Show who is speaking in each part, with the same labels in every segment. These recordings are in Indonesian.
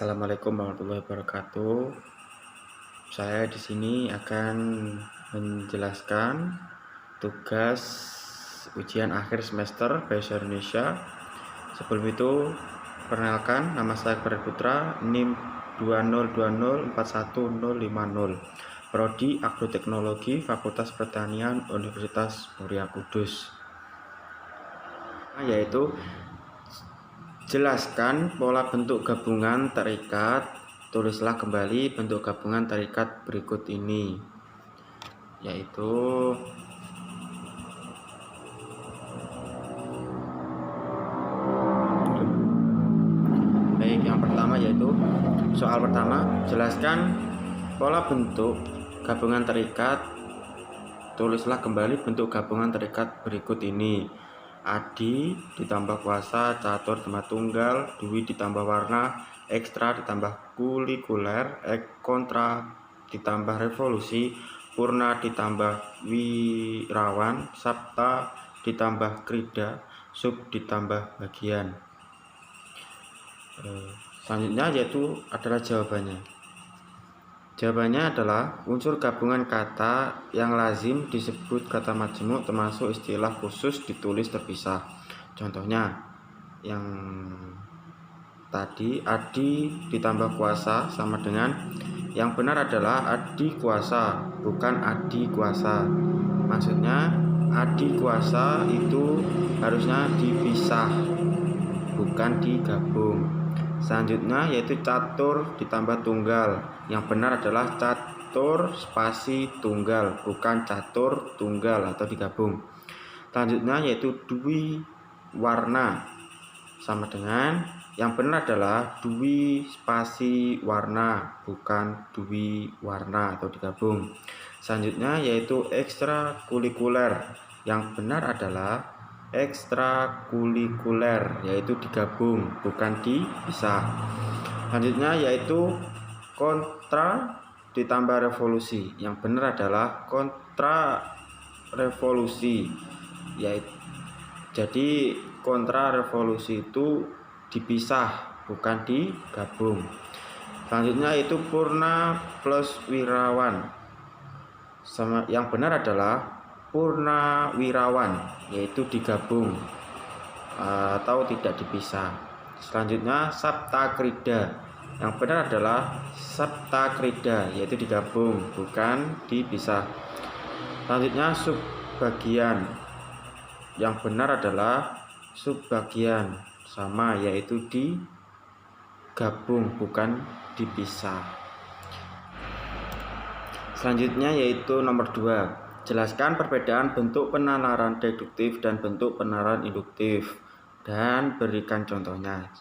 Speaker 1: Assalamualaikum warahmatullahi wabarakatuh. Saya di sini akan menjelaskan tugas ujian akhir semester Bahasa Indonesia. Sebelum itu, perkenalkan, nama saya Farid Putra, NIM 2020411050, Prodi Agroteknologi, Fakultas Pertanian, Universitas Muria Kudus. Yaitu jelaskan pola bentuk gabungan terikat. Tulislah kembali bentuk gabungan terikat berikut ini, yaitu yang pertama, yaitu soal pertama, jelaskan pola bentuk gabungan terikat. Tulislah kembali bentuk gabungan terikat berikut ini: adi ditambah kuasa, catur ditambah tunggal, dwi ditambah warna, ekstra ditambah kulikuler, kontra ditambah revolusi, purna ditambah wirawan, sabta ditambah krida, sub ditambah bagian. Selanjutnya yaitu adalah jawabannya. Jawabannya adalah unsur gabungan kata yang lazim disebut kata majemuk, termasuk istilah khusus ditulis terpisah. Contohnya yang tadi, adi ditambah kuasa sama dengan, yang benar adalah adi kuasa, bukan adi kuasa. Maksudnya adi kuasa itu harusnya dipisah, bukan digabung. Selanjutnya yaitu catur ditambah tunggal. Yang benar adalah catur spasi tunggal, bukan catur tunggal atau digabung. Selanjutnya yaitu dwi warna, sama dengan, yang benar adalah dwi spasi warna, bukan dwi warna atau digabung. Selanjutnya yaitu ekstrakurikuler. Yang benar adalah ekstrakurikuler, yaitu digabung, bukan dipisah. Selanjutnya yaitu kontra ditambah revolusi. Yang benar adalah kontra revolusi, yaitu jadi kontra revolusi itu dipisah, bukan digabung. Selanjutnya yaitu purna plus wirawan. Yang benar adalah purna wirawan, yaitu digabung atau tidak dipisah. Selanjutnya sabta krida. Yang benar adalah sabta krida, yaitu digabung, bukan dipisah. Selanjutnya subbagian. Yang benar adalah subbagian, sama, yaitu digabung, bukan dipisah. Selanjutnya yaitu nomor 2. Jelaskan perbedaan bentuk penalaran deduktif dan bentuk penalaran induktif dan berikan contohnya.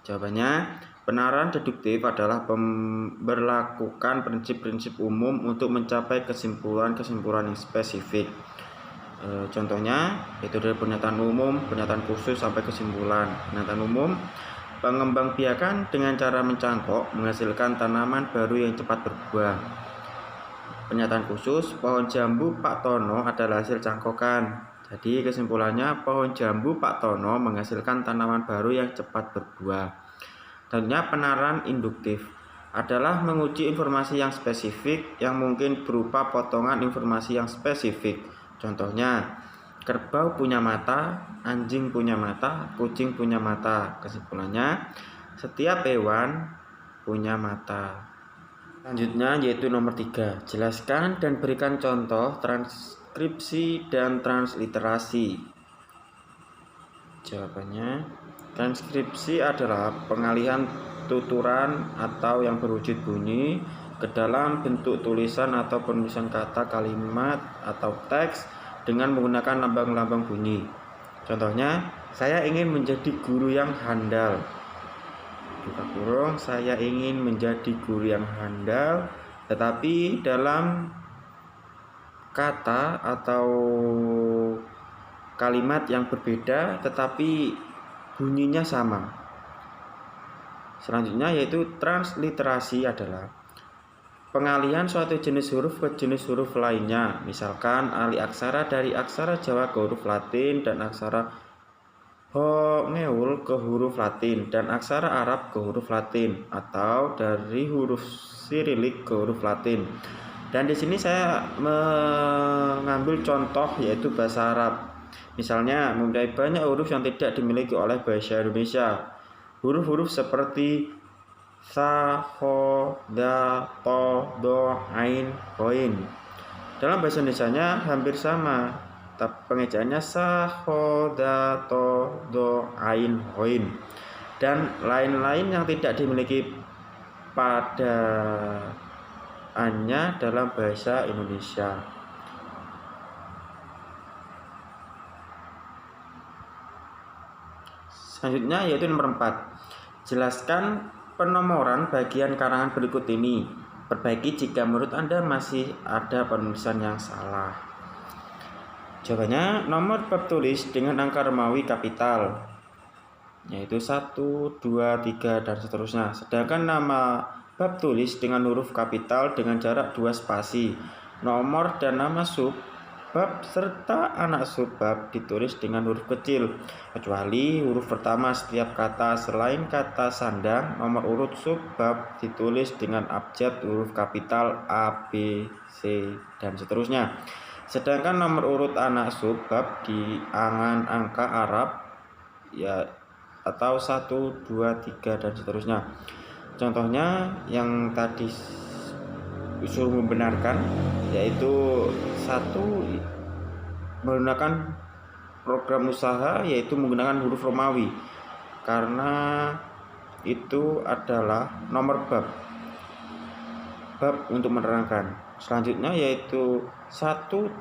Speaker 1: Jawabannya, penalaran deduktif adalah memberlakukan prinsip-prinsip umum untuk mencapai kesimpulan-kesimpulan yang spesifik. Contohnya yaitu dari pernyataan umum, pernyataan khusus sampai kesimpulan. Pernyataan umum, pengembangbiakan dengan cara mencangkok menghasilkan tanaman baru yang cepat berbuah. Pernyataan khusus, pohon jambu Pak Tono adalah hasil cangkokan. Jadi kesimpulannya, pohon jambu Pak Tono menghasilkan tanaman baru yang cepat berbuah. Tentunya penalaran induktif adalah menguji informasi yang spesifik yang mungkin berupa potongan informasi yang spesifik. Contohnya, kerbau punya mata, anjing punya mata, kucing punya mata. Kesimpulannya, setiap hewan punya mata. Selanjutnya yaitu nomor 3. Jelaskan dan berikan contoh transkripsi dan transliterasi. Jawabannya, transkripsi adalah pengalihan tuturan atau yang berwujud bunyi ke dalam bentuk tulisan atau penulisan kata, kalimat, atau teks dengan menggunakan lambang-lambang bunyi. Contohnya, saya ingin menjadi guru yang handal. Buka kurung, saya ingin menjadi guru yang handal, tetapi dalam kata atau kalimat yang berbeda tetapi bunyinya sama. Selanjutnya yaitu transliterasi adalah pengalihan suatu jenis huruf ke jenis huruf lainnya. Misalkan alih aksara dari aksara Jawa ke huruf Latin dan aksara Homeul ke huruf Latin dan aksara Arab ke huruf Latin atau dari huruf Sirilik ke huruf Latin. Dan di sini saya mengambil contoh yaitu bahasa Arab. Misalnya mempunyai banyak huruf yang tidak dimiliki oleh bahasa Indonesia. Huruf-huruf seperti sa, ho, da, to, do, ain, hoin. Dalam bahasa Indonesianya hampir sama, tapi pengejaannya sa, ho, da, to, do, ain, hoin. Dan lain-lain yang tidak dimiliki padaannya dalam bahasa Indonesia. Selanjutnya yaitu nomor 4. Jelaskan penomoran bagian karangan berikut ini. Perbaiki jika menurut Anda masih ada penulisan yang salah. Jawabannya, nomor bab tulis dengan angka Romawi kapital, yaitu 1, 2, 3, dan seterusnya. Sedangkan nama bab tulis dengan huruf kapital dengan jarak 2 spasi. Nomor dan nama sub bab serta anak subbab ditulis dengan huruf kecil, kecuali huruf pertama setiap kata selain kata sandang. Nomor urut subbab ditulis dengan abjad huruf kapital A, B, C, dan seterusnya. Sedangkan nomor urut anak subbab di angan angka Arab ya atau 1, 2, 3, dan seterusnya. Contohnya yang tadi disuruh membenarkan yaitu 1 menggunakan program usaha yaitu menggunakan huruf Romawi karena itu adalah nomor bab untuk menerangkan. Selanjutnya yaitu 1.1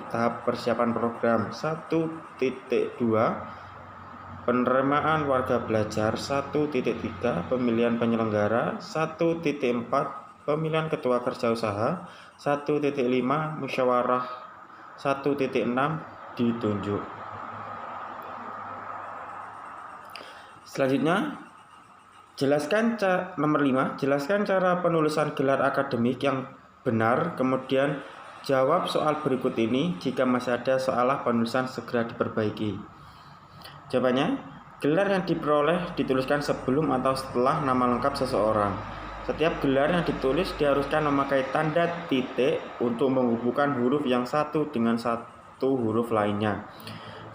Speaker 1: tahap persiapan program, 1.2 penerimaan warga belajar, 1.3 pemilihan penyelenggara, 1.4 pemilihan ketua kerja usaha, 1.5 musyawarah, 1.6 ditunjuk. Selanjutnya nomor 5, jelaskan cara penulisan gelar akademik yang benar, kemudian jawab soal berikut ini. Jika masih ada salah penulisan segera diperbaiki. Jawabannya, gelar yang diperoleh dituliskan sebelum atau setelah nama lengkap seseorang. Setiap gelar yang ditulis diharuskan memakai tanda titik untuk menghubungkan huruf yang satu dengan satu huruf lainnya.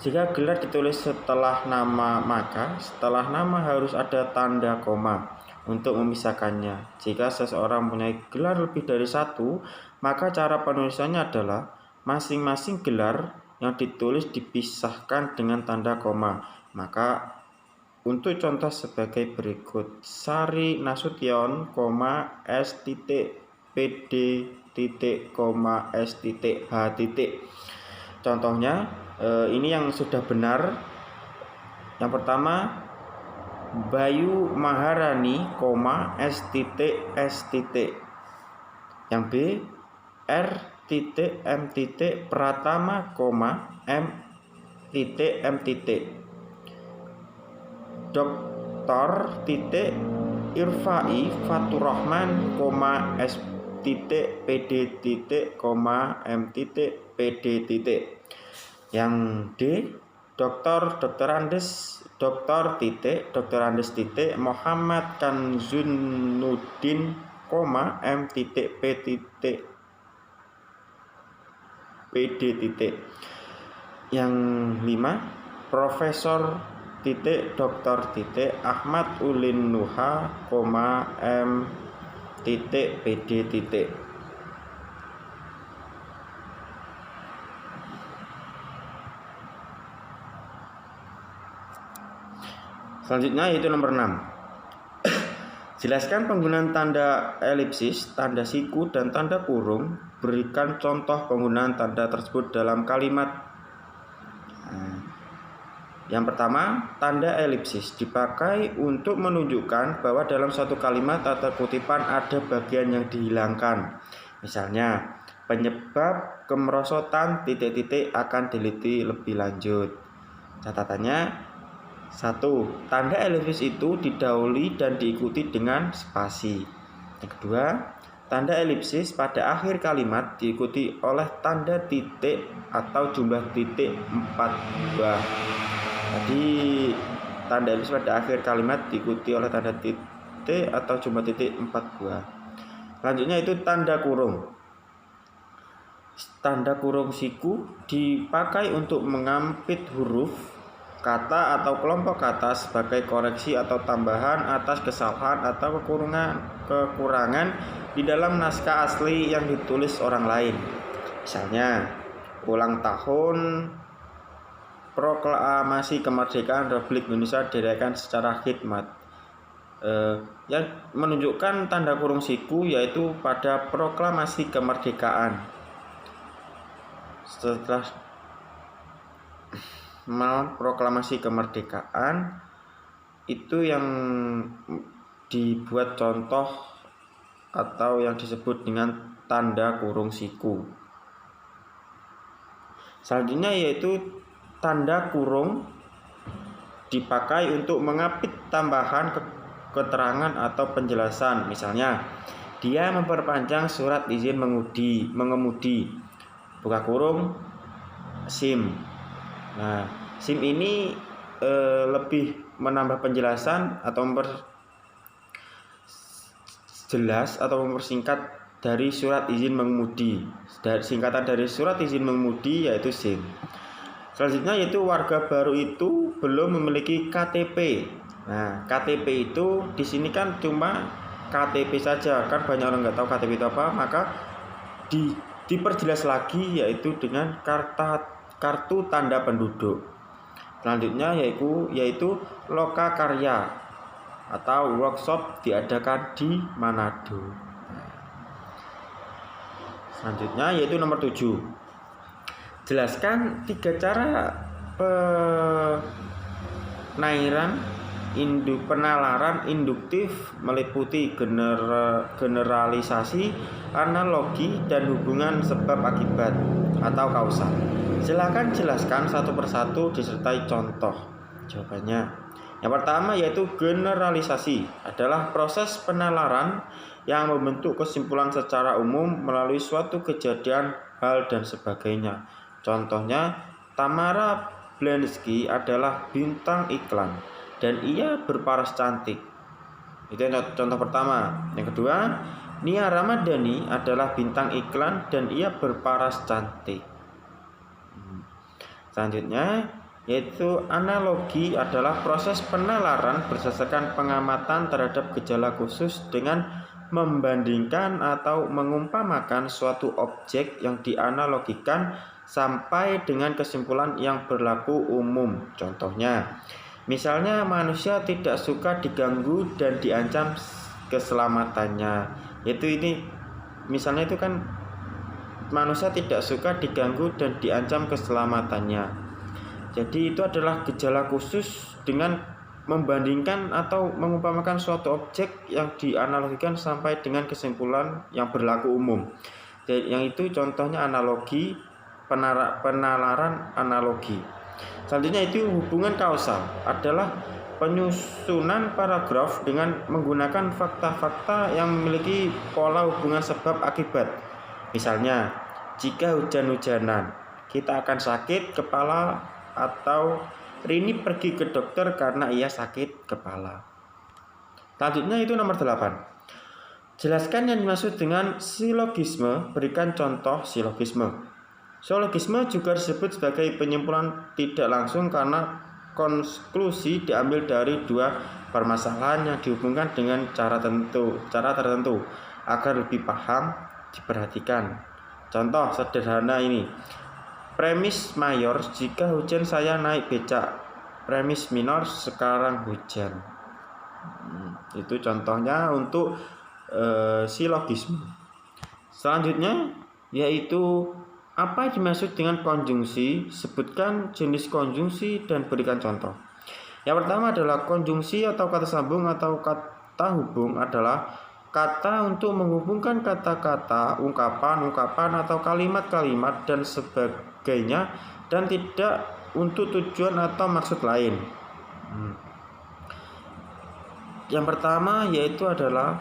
Speaker 1: Jika gelar ditulis setelah nama, maka setelah nama harus ada tanda koma untuk memisahkannya. Jika seseorang mempunyai gelar lebih dari satu, maka cara penulisannya adalah masing-masing gelar yang ditulis dipisahkan dengan tanda koma. Maka untuk contoh sebagai berikut, Sari Nasution, S PD S H. Contohnya ini yang sudah benar. Yang pertama, Bayu Maharani, S. Yang B, R M Pratama, M. Dr. Irfai Faturrahman, S. PD M. PD. Yang D, Dr. Andes Muhammad Kanzunuddin, M. PD. Yang 5, Profesor Dr. Ahmad Ulin Nuha, M. PD. Selanjutnya yaitu nomor 6. Jelaskan penggunaan tanda elipsis, tanda siku, dan tanda kurung. Berikan contoh penggunaan tanda tersebut dalam kalimat. Yang pertama, tanda elipsis dipakai untuk menunjukkan bahwa dalam suatu kalimat atau kutipan ada bagian yang dihilangkan. Misalnya, penyebab kemerosotan ... akan diteliti lebih lanjut. Catatannya, 1. Tanda elipsis itu didahului dan diikuti dengan spasi. Yang kedua, tanda elipsis pada akhir kalimat diikuti oleh tanda titik atau jumlah titik 4 buah. Tadi tanda ellipsis pada akhir kalimat diikuti oleh tanda titik atau jumlah titik 4 buah. Selanjutnya itu tanda kurung. Tanda kurung siku dipakai untuk mengampit huruf, kata atau kelompok kata sebagai koreksi atau tambahan atas kesalahan atau kekurangan di dalam naskah asli yang ditulis orang lain. Misalnya, ulang tahun proklamasi kemerdekaan Republik Indonesia dirayakan secara khidmat. Yang menunjukkan tanda kurung siku yaitu pada proklamasi kemerdekaan. Setelah proklamasi kemerdekaan itu yang dibuat contoh atau yang disebut dengan tanda kurung siku. Selanjutnya yaitu tanda kurung dipakai untuk mengapit tambahan keterangan atau penjelasan. Misalnya, dia memperpanjang surat izin mengemudi, buka kurung SIM. Nah, SIM ini lebih menambah penjelasan atau memperjelas atau mempersingkat dari surat izin mengemudi. Singkatan dari surat izin mengemudi yaitu SIM. Selanjutnya yaitu warga baru itu belum memiliki KTP. Nah, KTP itu di sini kan cuma KTP saja, kan banyak orang nggak tahu KTP itu apa, maka diperjelas lagi yaitu dengan kartu tanda penduduk. Selanjutnya yaitu lokakarya atau workshop diadakan di Manado. Selanjutnya yaitu nomor 7. Jelaskan 3 cara penalaran induktif meliputi generalisasi, analogi, dan hubungan sebab akibat atau kausal. Silakan jelaskan satu persatu disertai contoh. Jawabannya, yang pertama yaitu generalisasi adalah proses penalaran yang membentuk kesimpulan secara umum melalui suatu kejadian, hal, dan sebagainya. Contohnya, Tamara Blensky adalah bintang iklan dan ia berparas cantik. Itu contoh pertama. Yang kedua, Nia Ramadhani adalah bintang iklan dan ia berparas cantik. Selanjutnya yaitu analogi adalah proses penalaran berdasarkan pengamatan terhadap gejala khusus dengan membandingkan atau mengumpamakan suatu objek yang dianalogikan sampai dengan kesimpulan yang berlaku umum. Contohnya, misalnya manusia tidak suka diganggu dan diancam keselamatannya. Misalnya itu kan manusia tidak suka diganggu dan diancam keselamatannya. Jadi itu adalah gejala khusus dengan membandingkan atau mengumpamakan suatu objek yang dianalogikan sampai dengan kesimpulan yang berlaku umum. Jadi, yang itu contohnya analogi, penalaran analogi. Selanjutnya itu hubungan kausal adalah penyusunan paragraf dengan menggunakan fakta-fakta yang memiliki pola hubungan sebab akibat. Misalnya, jika hujan-hujanan, kita akan sakit kepala, atau Rini pergi ke dokter karena ia sakit kepala. Selanjutnya itu nomor 8. Jelaskan yang dimaksud dengan silogisme, berikan contoh silogisme. Silogisme juga disebut sebagai penyimpulan tidak langsung karena konklusi diambil dari 2 permasalahan yang dihubungkan dengan cara tertentu agar lebih paham diperhatikan. Contoh sederhana ini. Premis mayor, jika hujan saya naik becak. Premis minor, sekarang hujan. Itu contohnya untuk silogisme. Selanjutnya yaitu apa yang dimaksud dengan konjungsi, sebutkan jenis konjungsi dan berikan contoh. Yang pertama adalah konjungsi atau kata sambung atau kata hubung adalah kata untuk menghubungkan kata-kata, ungkapan atau kalimat-kalimat dan sebagainya dan tidak untuk tujuan atau maksud lain. Yang pertama yaitu adalah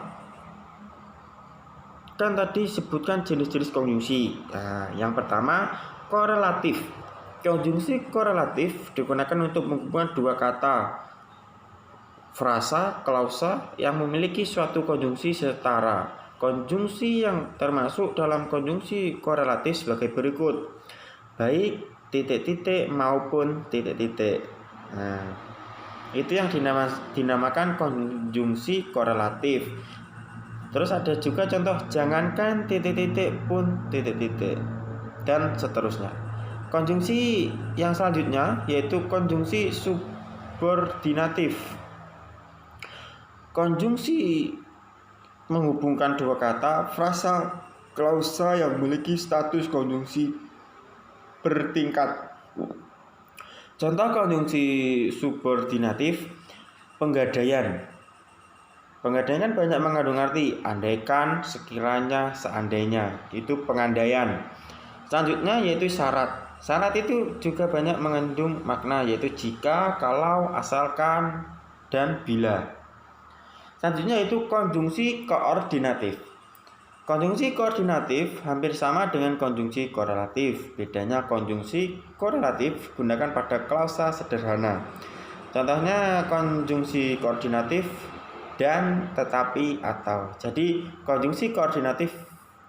Speaker 1: kan tadi sebutkan jenis-jenis konjungsi. Nah, yang pertama korelatif. Konjungsi korelatif digunakan untuk menghubungkan dua kata, frasa, klausa yang memiliki suatu konjungsi setara. Konjungsi yang termasuk dalam konjungsi korelatif sebagai berikut, baik titik-titik maupun titik-titik. Nah, itu yang dinamakan konjungsi korelatif. Terus ada juga contoh, jangankan titik-titik pun titik-titik, dan seterusnya. Konjungsi yang selanjutnya yaitu konjungsi subordinatif. Konjungsi menghubungkan dua kata, frasa, klausa yang memiliki status konjungsi bertingkat. Contoh konjungsi subordinatif, penggadaian. Penggadaian kan banyak mengandung arti, andaikan, sekiranya, seandainya. Itu pengandaian. Selanjutnya yaitu syarat. Syarat itu juga banyak mengandung makna, yaitu jika, kalau, asalkan, dan bila. Selanjutnya yaitu konjungsi koordinatif. Konjungsi koordinatif hampir sama dengan konjungsi korelatif. Bedanya konjungsi korelatif gunakan pada klausa sederhana. Contohnya konjungsi koordinatif dan, tetapi, atau. Jadi konjungsi koordinatif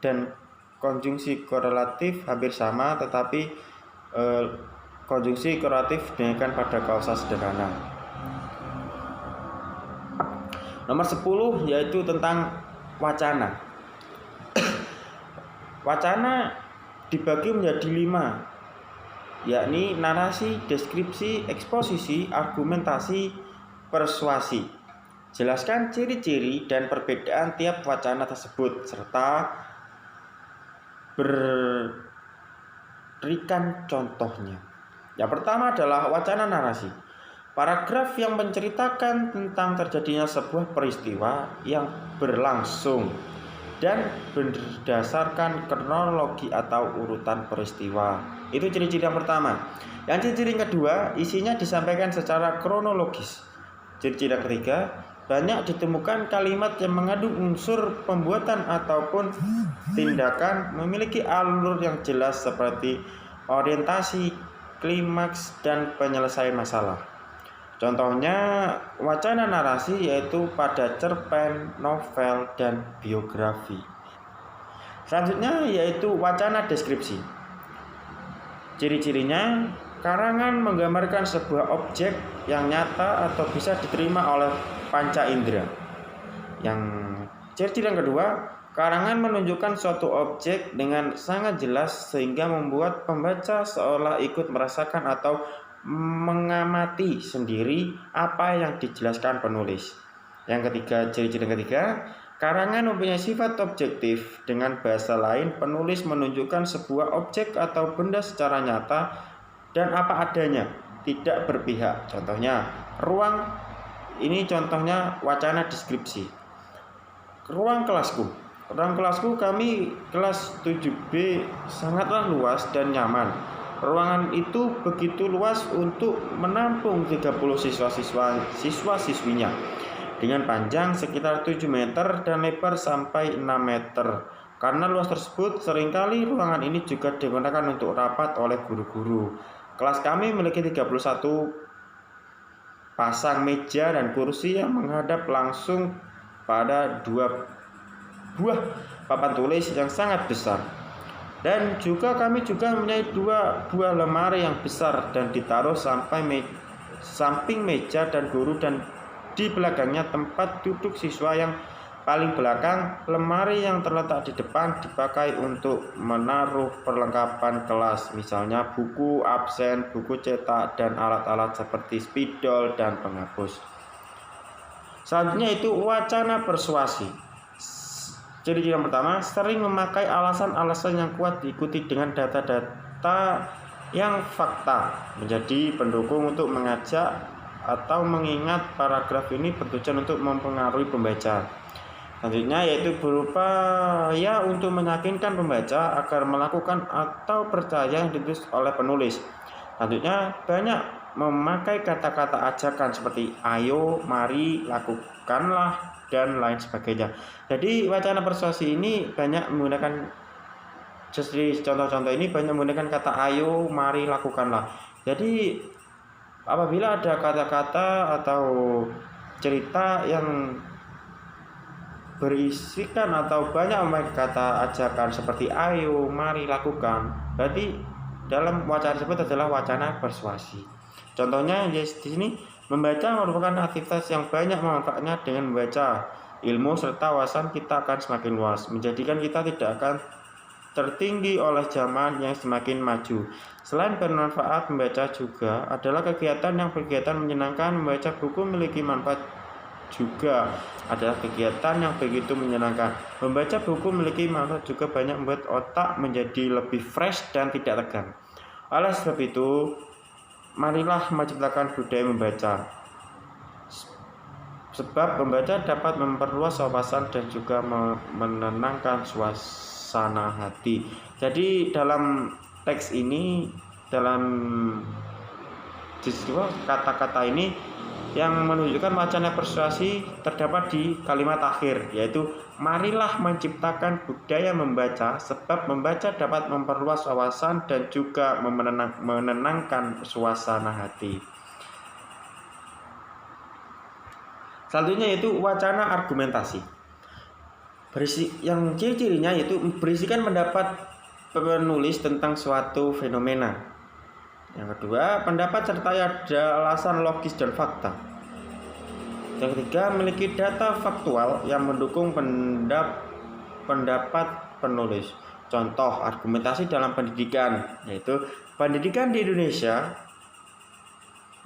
Speaker 1: dan konjungsi korelatif hampir sama, tetapi konjungsi korelatif digunakan pada klausa sederhana. Nomor 10 yaitu tentang wacana. Wacana dibagi menjadi 5, yakni narasi, deskripsi, eksposisi, argumentasi, persuasi. Jelaskan ciri-ciri dan perbedaan tiap wacana tersebut serta berikan contohnya. Yang pertama adalah wacana narasi. Paragraf yang menceritakan tentang terjadinya sebuah peristiwa yang berlangsung dan berdasarkan kronologi atau urutan peristiwa. Itu ciri-ciri yang pertama. Yang ciri-ciri yang kedua, isinya disampaikan secara kronologis. Ciri-ciri yang ketiga, banyak ditemukan kalimat yang mengandung unsur pembuatan ataupun tindakan, memiliki alur yang jelas seperti orientasi, klimaks, dan penyelesaian masalah. Contohnya wacana narasi yaitu pada cerpen, novel, dan biografi. Selanjutnya yaitu wacana deskripsi. Ciri-cirinya, karangan menggambarkan sebuah objek yang nyata atau bisa diterima oleh panca indera. Yang ciri-ciri yang kedua, karangan menunjukkan suatu objek dengan sangat jelas sehingga membuat pembaca seolah ikut merasakan atau mengamati sendiri apa yang dijelaskan penulis. Yang ketiga, ciri-ciri ketiga, karangan mempunyai sifat objektif. Dengan bahasa lain, penulis menunjukkan sebuah objek atau benda secara nyata dan apa adanya, tidak berpihak. Contohnya, ruang. Ini contohnya wacana deskripsi. Ruang kelasku. Ruang kelasku kami kelas 7B sangatlah luas dan nyaman. Ruangan itu begitu luas untuk menampung 30 siswa-siswinya dengan panjang sekitar 7 meter dan lebar sampai 6 meter. Karena luas tersebut, seringkali ruangan ini juga digunakan untuk rapat oleh guru-guru. Kelas kami memiliki 31 pasang meja dan kursi yang menghadap langsung pada 2 buah papan tulis yang sangat besar. Dan juga kami juga mempunyai 2 buah lemari yang besar dan ditaruh samping meja dan guru, dan di belakangnya tempat duduk siswa yang paling belakang. Lemari yang terletak di depan dipakai untuk menaruh perlengkapan kelas, misalnya buku absen, buku cetak, dan alat-alat seperti spidol dan penghapus. Selanjutnya itu wacana persuasi. Ciri-ciri yang pertama, sering memakai alasan-alasan yang kuat diikuti dengan data-data yang fakta, menjadi pendukung untuk mengajak atau mengingat. Paragraf ini bertujuan untuk mempengaruhi pembaca. Selanjutnya yaitu berupaya untuk meyakinkan pembaca agar melakukan atau percaya yang ditulis oleh penulis. Selanjutnya banyak memakai kata-kata ajakan seperti ayo, mari, lakukanlah, dan lain sebagainya. Jadi wacana persuasi ini banyak menggunakan Jadi contoh-contoh ini banyak menggunakan kata ayo, mari, lakukanlah. Jadi apabila ada kata-kata atau cerita yang berisikan atau banyak memakai kata ajakan seperti ayo, mari, lakukan, berarti dalam wacana tersebut adalah wacana persuasi. Contohnya di sini, membaca merupakan aktivitas yang banyak manfaatnya. Dengan membaca, ilmu serta wawasan kita akan semakin luas, menjadikan kita tidak akan tertinggi oleh zaman yang semakin maju. Selain bermanfaat, membaca juga adalah kegiatan yang berkegiatan menyenangkan. Membaca buku memiliki manfaat juga adalah kegiatan yang begitu menyenangkan. Membaca buku memiliki manfaat juga banyak, membuat otak menjadi lebih fresh dan tidak tegang. Oleh sebab itu, marilah menciptakan budaya membaca. Sebab membaca dapat memperluas wawasan dan juga menenangkan suasana hati. Jadi dalam teks ini, dalam kata-kata ini yang menunjukkan wacana persuasi terdapat di kalimat akhir, yaitu marilah menciptakan budaya membaca, sebab membaca dapat memperluas wawasan dan juga menenangkan suasana hati. Selanjutnya yaitu wacana argumentasi. Yang ciri-cirinya yaitu berisikan pendapat penulis tentang suatu fenomena. Yang kedua, pendapat serta ada alasan logis dan fakta. Yang ketiga, memiliki data faktual yang mendukung pendapat penulis. Contoh argumentasi dalam pendidikan, yaitu pendidikan di Indonesia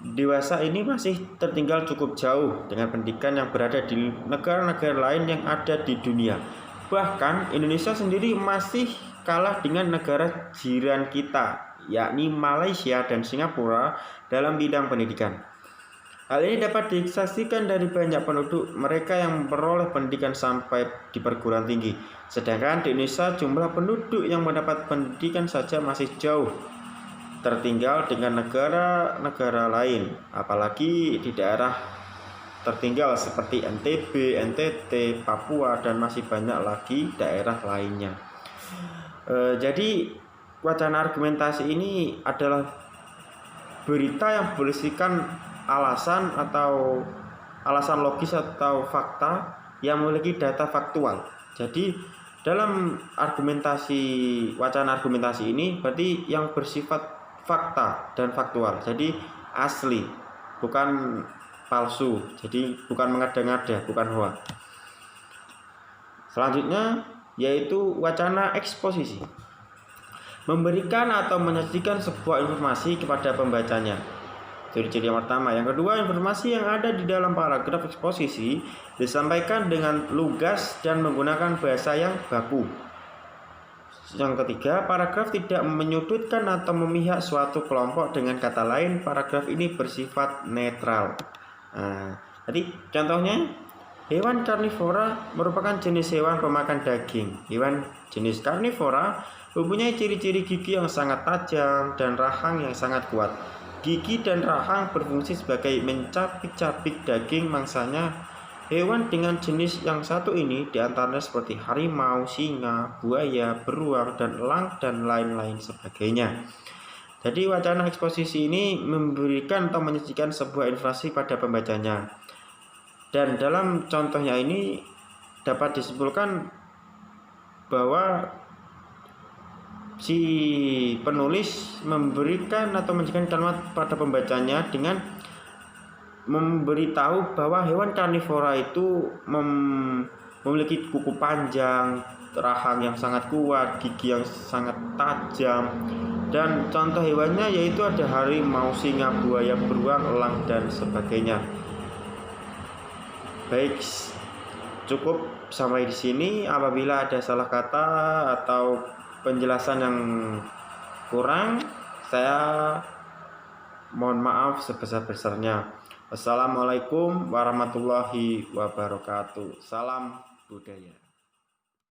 Speaker 1: dewasa ini masih tertinggal cukup jauh dengan pendidikan yang berada di negara-negara lain yang ada di dunia. Bahkan Indonesia sendiri masih kalah dengan negara jiran kita, yakni Malaysia dan Singapura dalam bidang pendidikan. Hal ini dapat disaksikan dari banyak penduduk mereka yang memperoleh pendidikan sampai di perguruan tinggi. Sedangkan di Indonesia jumlah penduduk yang mendapat pendidikan saja masih jauh tertinggal dengan negara-negara lain, apalagi di daerah tertinggal seperti NTB, NTT, Papua, dan masih banyak lagi daerah lainnya. Jadi wacana argumentasi ini adalah berita yang berisikan alasan logis atau fakta yang memiliki data faktual. Jadi dalam wacana argumentasi ini berarti yang bersifat fakta dan faktual, jadi asli, bukan palsu, jadi bukan mengada-ngada, bukan hoax. Selanjutnya yaitu wacana eksposisi, memberikan atau menyajikan sebuah informasi kepada pembacanya. Ciri-ciri yang pertama. Yang kedua, informasi yang ada di dalam paragraf eksposisi disampaikan dengan lugas dan menggunakan bahasa yang baku. Yang ketiga, paragraf tidak menyudutkan atau memihak suatu kelompok. Dengan kata lain, paragraf ini bersifat netral. Jadi contohnya, hewan karnivora merupakan jenis hewan pemakan daging. Hewan jenis karnivora mempunyai ciri-ciri gigi yang sangat tajam dan rahang yang sangat kuat. Gigi dan rahang berfungsi sebagai mencabik-cabik daging mangsanya. Hewan dengan jenis yang satu ini diantaranya seperti harimau, singa, buaya, beruang, dan elang, dan lain-lain sebagainya. Jadi wacana eksposisi ini memberikan atau menyajikan sebuah informasi pada pembacanya. Dan dalam contohnya ini dapat disimpulkan bahwa si penulis memberikan atau menyajikan kalimat pada pembacanya dengan memberitahu bahwa hewan karnivora itu memiliki kuku panjang, rahang yang sangat kuat, gigi yang sangat tajam, dan contoh hewannya yaitu ada harimau, singa, buaya, beruang, elang, dan sebagainya. Baik, cukup sampai di sini. Apabila ada salah kata atau penjelasan yang kurang, saya mohon maaf sebesar-besarnya. Wassalamualaikum warahmatullahi wabarakatuh. Salam budaya.